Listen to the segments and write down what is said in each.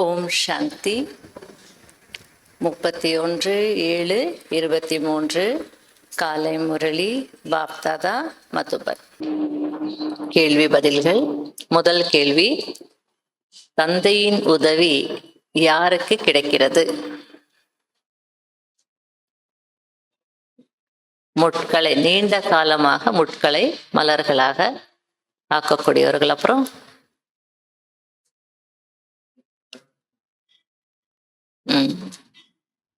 ஓம் சாந்தி. 31/7/23 காலை முரளி பாப்தாதா மதுபன். கேள்வி பதில்கள். முதல் கேள்வி, தந்தையின் உதவி யாருக்கு கிடைக்கிறது? முட்களை, நீண்ட காலமாக முட்களை மலர்களாக ஆக்கக்கூடியவர்கள். அப்புறம்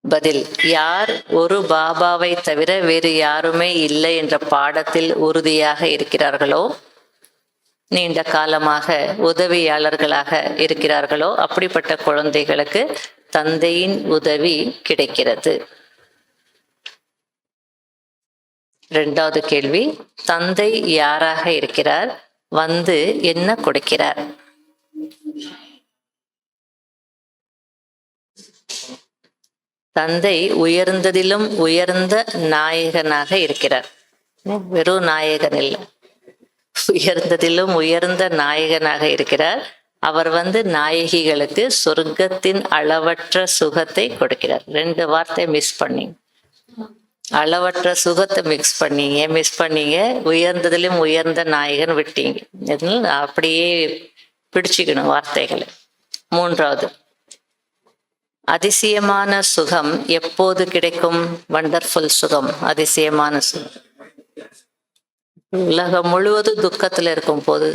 பதில், யார் ஒரு பாபாவை தவிர வேறு யாருமே இல்லை என்ற பாடத்தில் உறுதியாக இருக்கிறார்களோ, நீண்ட காலமாக உதவியாளர்களாக இருக்கிறார்களோ, அப்படிப்பட்ட குழந்தைகளுக்கு தந்தையின் உதவி கிடைக்கிறது. இரண்டாவது கேள்வி, தந்தை யாராக இருக்கிறார்? வந்து என்ன கொடுக்கிறார்? தந்தை உயர்ந்ததிலும் உயர்ந்த நாயகனாக இருக்கிறார். வெறும் நாயகன் இல்லை, உயர்ந்ததிலும் உயர்ந்த நாயகனாக இருக்கிறார். அவர் நாயகிகளுக்கு சொர்க்கத்தின் அளவற்ற சுகத்தை கொடுக்கிறார். 2 வார்த்தை மிஸ் பண்ணீங்க. அளவற்ற சுகத்தை மிஸ் பண்ணீங்க. உயர்ந்ததிலும் உயர்ந்த நாயகன் விட்டீங்க. அப்படியே பிடிச்சிக்கணும் வார்த்தைகளை. மூன்றாவது, அதிசயமான சுகம் எப்போது கிடைக்கும்? வண்டர்ஃபுல் சுகம், அதிசயமான சுகம். உலகம் முழுவதும் துக்கத்துல இருக்கும் போது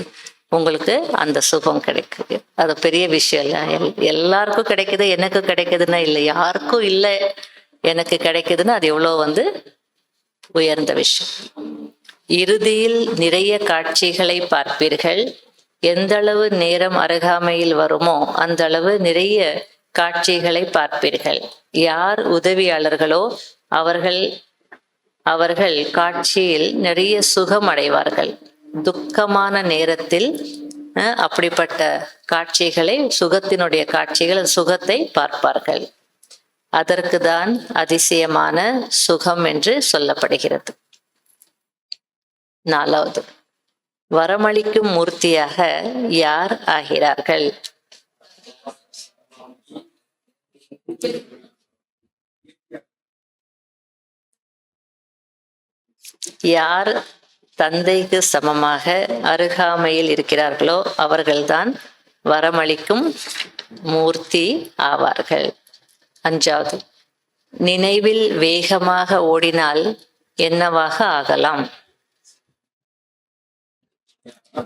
உங்களுக்கு அந்த சுகம் கிடைக்குது. அது பெரிய விஷயம் இல்லை. எல்லாருக்கும் கிடைக்குது, எனக்கு கிடைக்குதுன்னா இல்லை. யாருக்கும் இல்லை, எனக்கு கிடைக்குதுன்னா அது எவ்வளோ உயர்ந்த விஷயம். இறுதியில் நிறைய காட்சிகளை பார்ப்பீர்கள். எந்த அளவு நேரம் அருகாமையில் வருமோ அந்த அளவு நிறைய காட்சிகளை பார்ப்பீர்கள். யார் உதவியாளர்களோ அவர்கள் காட்சியில் நிறைய சுகம் அடைவார்கள். துக்கமான நேரத்தில் அப்படிப்பட்ட காட்சிகளை, சுகத்தினுடைய காட்சிகள், சுகத்தை பார்ப்பார்கள். அதற்கு தான் அதிசயமான சுகம் என்று சொல்லப்படுகிறது. 4வது, வரமளிக்கும் மூர்த்தியாக யார் ஆகிறார்கள்? யார் தந்தைக்கு சமமாக அருகாமையில் இருக்கிறார்களோ அவர்கள்தான் வரமளிக்கும் மூர்த்தி ஆவார்கள். 5வது, நினைவில் வேகமாக ஓடினால் என்னவாக ஆகலாம்?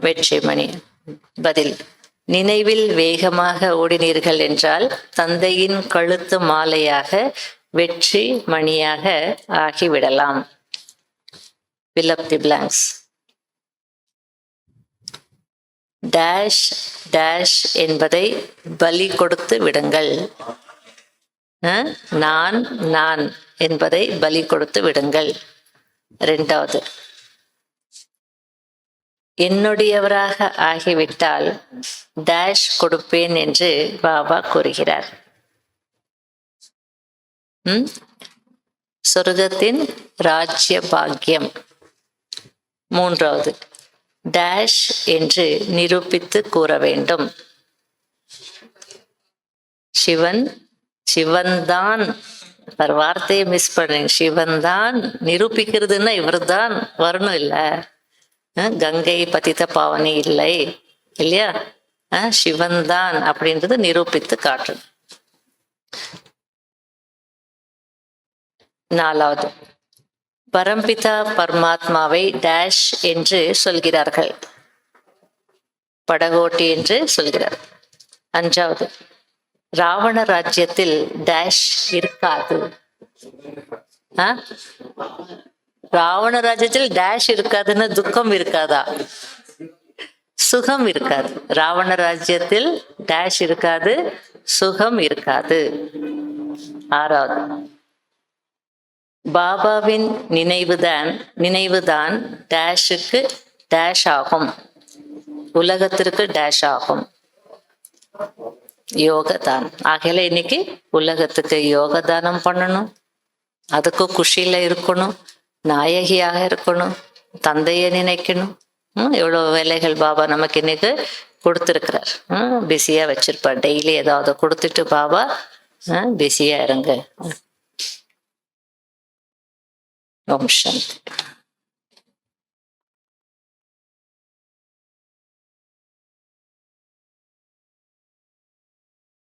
வெற்றிமணி. பதில், நினைவில் வேகமாக ஓடினீர்கள் என்றால் தந்தையின் கழுத்து மாலையாக வெற்றி மணியாக ஆகிவிடலாம். fill up the blanks. Dash dash என்பதை பலி கொடுத்து விடுங்கள். நான் நான் என்பதை பலி கொடுத்து விடுங்கள். 2வது, என்னுடையவராக ஆகிவிட்டால் டேஷ் கொடுப்பேன் என்று பாபா கூறுகிறார். சொர்க்கத்தின் ராஜ்ய பாக்கியம். 3வது, டேஷ் என்று நிரூபித்து கூற வேண்டும். சிவன்தான், வார்த்தையை மிஸ் பண்ணுங்க. சிவன்தான் நிரூபிக்கிறதுன்னா இவர் தான் வரணும் இல்ல. கங்கை பதித்த பாவனி இல்லை இல்லையா? சிவன்தான் அப்படின்றது நிரூபித்து காட்டணும். 4வது, பரம்பிதா பரமாத்மாவை டேஷ் என்று சொல்கிறார்கள், படகோட்டி என்று சொல்கிறார். 5வது, ராவண ராஜ்யத்தில் டேஷ் இருக்காது. ராவண ராஜ்யத்தில் டேஷ் இருக்காதுன்னு துக்கம் இருக்காதா? சுகம் இருக்காது. ராவண ராஜ்யத்தில் டேஷ் இருக்காது, சுகம் இருக்காது. 6வது, பாபாவின் நினைவுதான் டேஷுக்கு டேஷ் ஆகும், உலகத்திற்கு டேஷ் ஆகும். யோகதான். ஆகையில இன்னைக்கு உலகத்துக்கு யோகதானம் பண்ணணும். அதுக்கு குஷியில இருக்கணும், நாயகியாக இருக்கணும், தந்தையை நினைக்கணும். எவ்வளோ வேலைகள் பாபா நமக்கு இன்னைக்கு கொடுத்துருக்கிறார். பிஸியா வச்சிருப்பார். டெய்லி ஏதாவது கொடுத்துட்டு பாபா பிஸியா இருங்க. ஓம் சாந்தி.